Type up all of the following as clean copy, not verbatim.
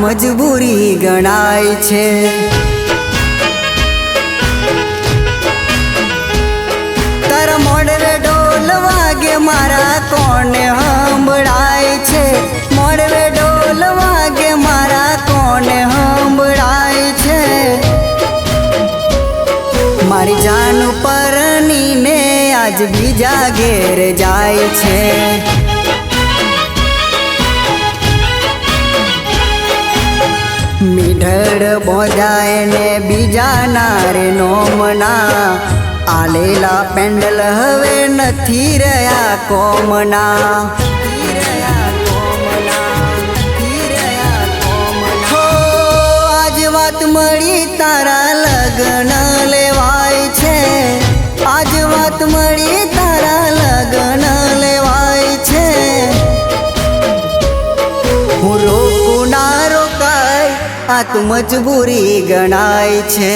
મજબૂરી ગણાય છે। તારા મોડવે ઢોલ વાગે મારા કોને સંભળાય છે। મોડવે ઢોલ વાગે મારા કોને સંભળાય છે। મારી જાન પરણીને આજ બીજા ઘેર જાય છે। મીઠડ બોજાય ને બીજા નારે નોમના આલેલા પેન્ડલ હવે નથી રહ્યા કોમના। હો આજ વાત મળી તારા લગ્ન લેવાય છે। આજ વાત મળી તારા લગ્ન લેવાય છે। હું રોકું ના રોકાય આ તો મજબૂરી ગણાય છે।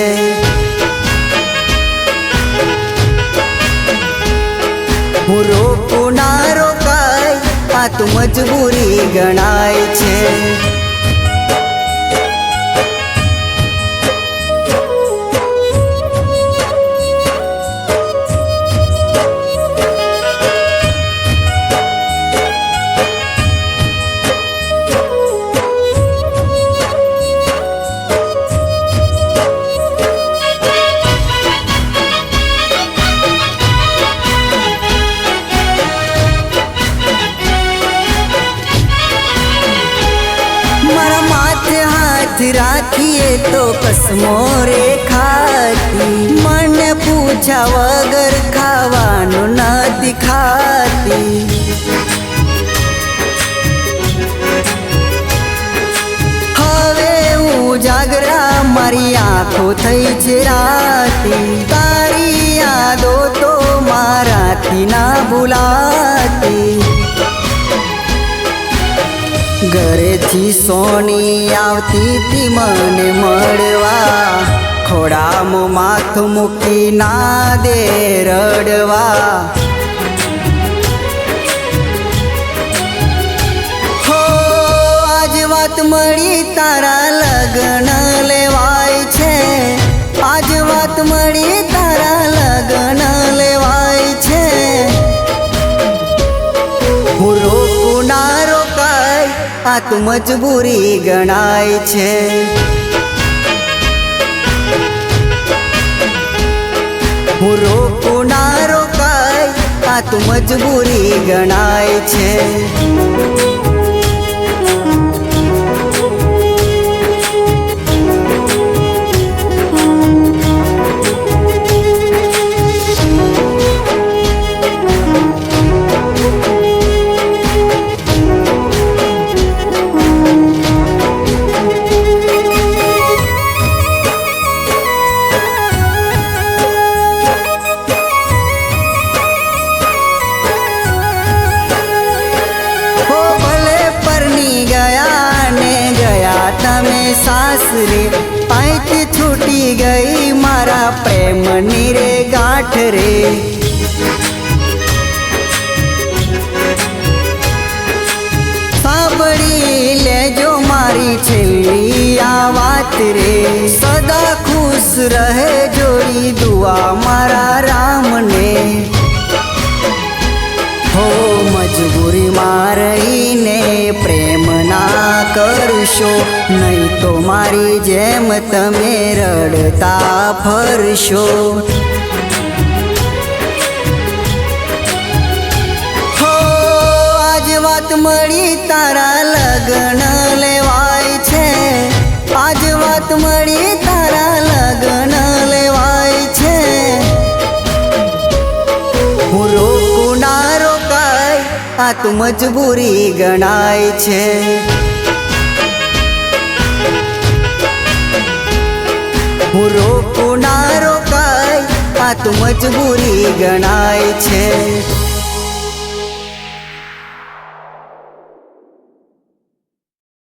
હું રોકું ના રોકાય આ તો મજબૂરી ગણાય છે। રાખીએ તો કસમો રે ખાતી મને પૂછ્યા વગર ખાવાનું નથી ખાતી। હવે ઉજાગરા મારી આંખો થઈ છે રાતી। તારી યાદો તો મારાથી ના ભૂલાતી। ઘરેથી સોની આવતી તી મને મળવા ખોડામાં માથું મૂકી ના દે રડવા। હો આજ વાત મળી તારા લગ્ન લેવાય છે। આજ વાત મળી તારા લગ્ન લેવાય છે। હું રોકું ના રોકાય આ તો મજબૂરી ગણાય છે। હું રોકું ના રોકાય આ તો મજબૂરી ગણાય છે। सासरे पाइती छूटी गई मारा प्रेम नीरे गांठ रे। साबड़ी ले जो मारी छेली आ वात रे। सदा खुश रहे जोड़ी दुआ मारा राम ने। हो मजबूरी मारई ने प्रेम ना करशो नहीं तो मारी जेम तमे रड़ता फरशो। हो आज वात मળી तारा लग्न लेवाय छे। आज वात मળી तारा लग्न लेवाय छे। હું રોકું ના રોકાય આ તો મજબૂરી ગણાય છે। હું રોકું ના રોકાય આ તો મજબૂરી ગણાય છે।